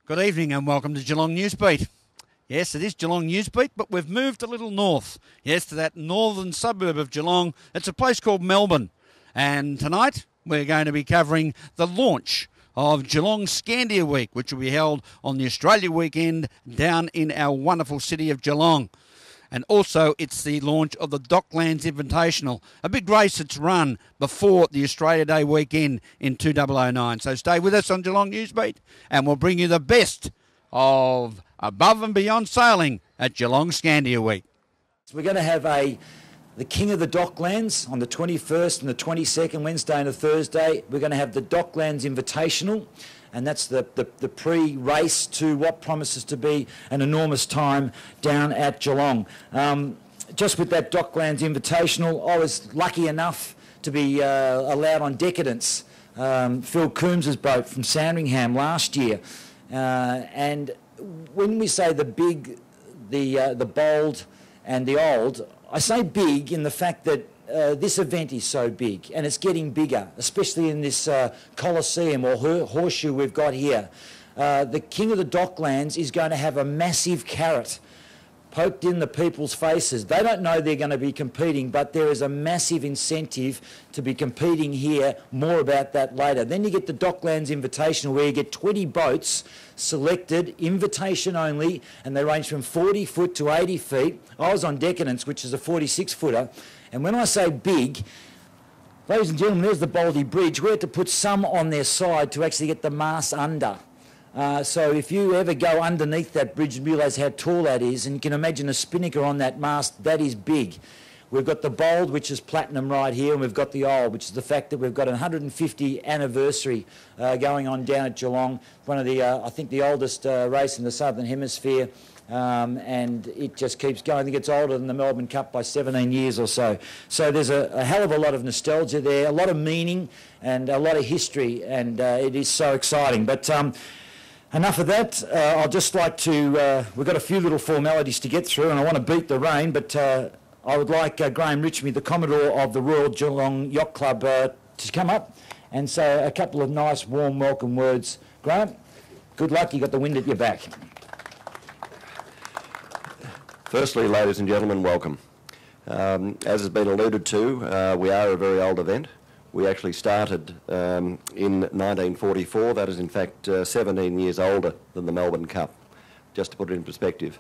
Good evening and welcome to Geelong NewsBeat. Yes, it is Geelong NewsBeat, but we've moved a little north. Yes, to that northern suburb of Geelong. It's a place called Melbourne. And tonight we're going to be covering the launch of Geelong Scandia Week, which will be held on the Australia weekend down in our wonderful city of Geelong. And also it's the launch of the Docklands Invitational, a big race that's run before the Australia Day weekend in 2009. So stay with us on Geelong NewsBeat and we'll bring you the best of above and beyond sailing at Geelong Scandia Week. So we're going to have the King of the Docklands on the 21st and the 22nd, Wednesday and a Thursday. We're going to have the Docklands Invitational, and that's the pre-race to what promises to be an enormous time down at Geelong. Just with that Docklands Invitational, I was lucky enough to be allowed on Decadence, Phil Coombs's boat from Sandringham last year. And when we say the big, the bold and the old, I say big in the fact that this event is so big and it's getting bigger, especially in this Coliseum or horseshoe we've got here. The King of the Docklands is going to have a massive carrot poked in the people's faces. They don't know they're going to be competing, but there is a massive incentive to be competing here. More about that later. Then you get the Docklands Invitational, where you get 20 boats selected, invitation only, and they range from 40 foot to 80 feet. I was on Decadence, which is a 46-footer, and when I say big, ladies and gentlemen, there's the Baldy Bridge. We had to put some on their side to actually get the mast under. So if you ever go underneath that bridge and realise how tall that is, and you can imagine a spinnaker on that mast, that is big. We've got the bold, which is platinum right here, and we've got the old, which is the fact that we've got a 150 anniversary going on down at Geelong. One of the, I think, the oldest race in the Southern Hemisphere, and it just keeps going. I think it's older than the Melbourne Cup by 17 years or so. So there's a hell of a lot of nostalgia there, a lot of meaning, and a lot of history, and it is so exciting. But enough of that. I'd just like to, we've got a few little formalities to get through, and I want to beat the rain, but I would like Graham Richmond, the Commodore of the Royal Geelong Yacht Club, to come up and say a couple of nice, warm, welcome words. Graham, good luck. You got the wind at your back. Firstly, ladies and gentlemen, welcome. As has been alluded to, we are a very old event. We actually started in 1944. That is, in fact, 17 years older than the Melbourne Cup, just to put it in perspective.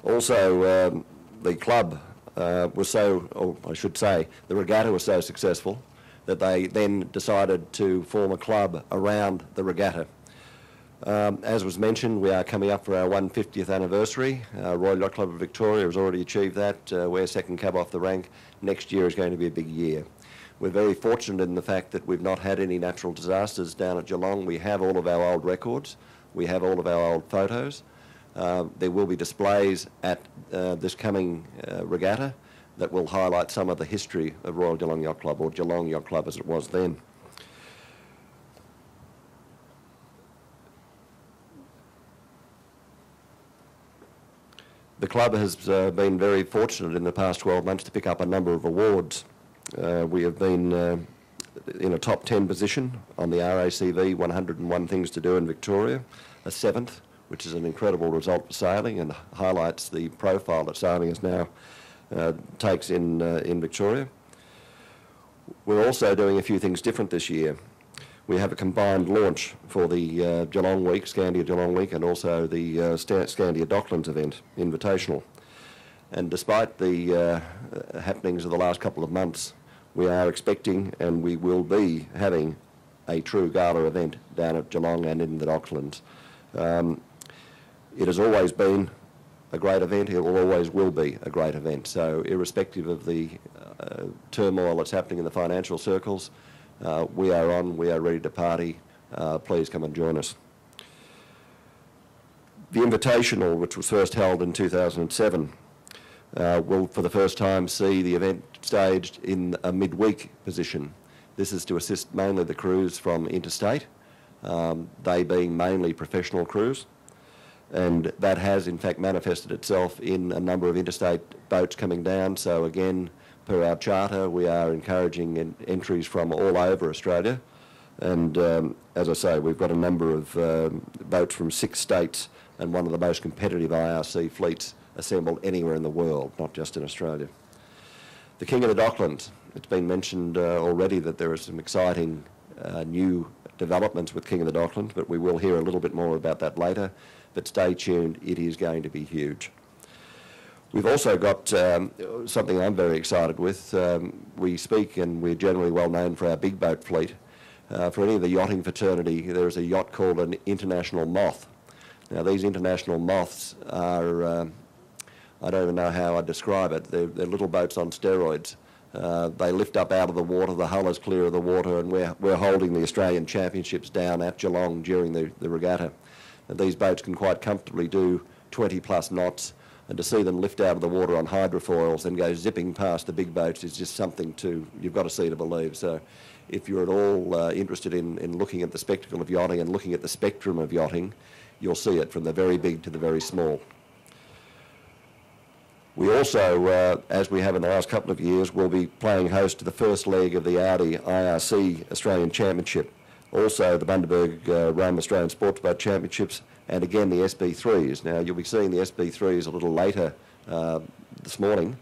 Also, the club was so, or I should say, the regatta was so successful that they then decided to form a club around the regatta. As was mentioned, we are coming up for our 150th anniversary. Royal Yacht Club of Victoria has already achieved that. We're second cab off the rank. Next year is going to be a big year. We're very fortunate in the fact that we've not had any natural disasters down at Geelong. We have all of our old records. We have all of our old photos. There will be displays at this coming regatta that will highlight some of the history of Royal Geelong Yacht Club, or Geelong Yacht Club as it was then. The club has been very fortunate in the past 12 months to pick up a number of awards. We have been in a top 10 position on the RACV 101 Things to Do in Victoria, a 7th, which is an incredible result for sailing and highlights the profile that sailing is now takes in Victoria. We're also doing a few things different this year. We have a combined launch for the Geelong Week, Scandia Geelong Week, and also the Scandia Docklands event, Invitational. And despite the happenings of the last couple of months, we are expecting, and we will be having, a true gala event down at Geelong and in the Docklands. It has always been a great event. It will always will be a great event. So irrespective of the turmoil that's happening in the financial circles, we are on, we are ready to party. Please come and join us. The Invitational, which was first held in 2007, will for the first time see the event staged in a midweek position. This is to assist mainly the crews from interstate, they being mainly professional crews, and that has in fact manifested itself in a number of interstate boats coming down. So again, per our charter, we are encouraging entries from all over Australia And as I say, we've got a number of boats from 6 states and one of the most competitive IRC fleets assembled anywhere in the world, not just in Australia. The King of the Docklands. It's been mentioned already that there are some exciting new developments with King of the Docklands, but we will hear a little bit more about that later. But stay tuned, it is going to be huge. We've also got something I'm very excited with. We speak, and we're generally well known for our big boat fleet. For any of the yachting fraternity, there is a yacht called an international moth. Now, these international moths are, I don't even know how I'd describe it. They're little boats on steroids. They lift up out of the water, the hull is clear of the water, and we're holding the Australian Championships down at Geelong during the regatta. And these boats can quite comfortably do 20 plus knots, and to see them lift out of the water on hydrofoils and go zipping past the big boats is just something you've got to see to believe. So if you're at all interested in looking at the spectacle of yachting and looking at the spectrum of yachting, you'll see it from the very big to the very small. We also, as we have in the last couple of years, will be playing host to the first leg of the Audi IRC Australian Championship, also the Bundaberg Rome Australian Sports Boat Championships, and again the SB3s. Now, you'll be seeing the SB3s a little later this morning,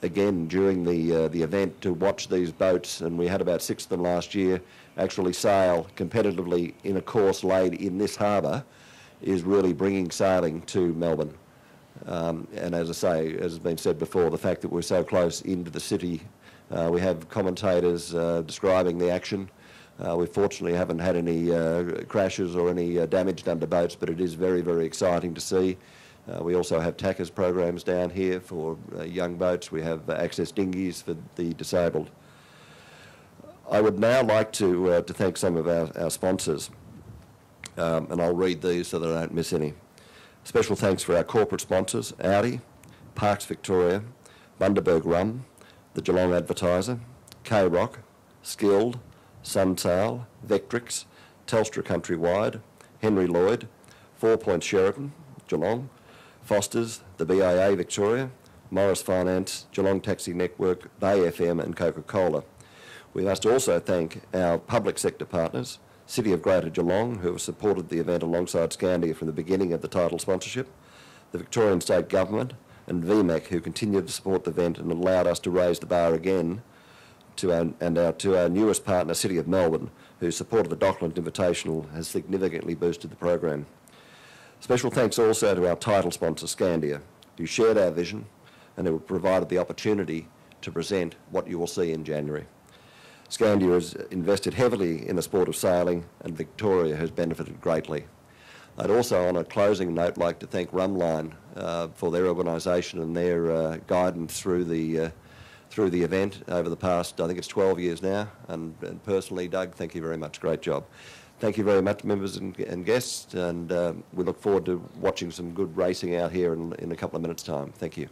again during the event, to watch these boats, and we had about 6 of them last year, actually sail competitively in a course laid in this harbour, is really bringing sailing to Melbourne. And as I say, as has been said before, the fact that we're so close into the city, we have commentators describing the action. We fortunately haven't had any crashes or any damage done to boats, but it is very, very exciting to see. We also have tackers programs down here for young boats. We have access dinghies for the disabled. I would now like to thank some of our sponsors, and I'll read these so that I don't miss any. Special thanks for our corporate sponsors, Audi, Parks Victoria, Bundaberg Rum, the Geelong Advertiser, K-Rock, Skilled, Sunsail, Vectrix, Telstra Countrywide, Henry Lloyd, 4 Points Sheraton, Geelong, Foster's, the BIA Victoria, Morris Finance, Geelong Taxi Network, Bay FM and Coca-Cola. We must also thank our public sector partners, City of Greater Geelong, who have supported the event alongside Scandia from the beginning of the title sponsorship, the Victorian State Government and VMAC, who continued to support the event and allowed us to raise the bar again, to our newest partner, City of Melbourne, whose support of the Docklands Invitational has significantly boosted the program. Special thanks also to our title sponsor, Scandia, who shared our vision and who provided the opportunity to present what you will see in January. Scandia has invested heavily in the sport of sailing, and Victoria has benefited greatly. I'd also, on a closing note, like to thank Rumline for their organisation and their guidance through the event over the past, I think it's 12 years now, and personally, Doug, thank you very much. Great job. Thank you very much, members and guests, and we look forward to watching some good racing out here in a couple of minutes' time. Thank you.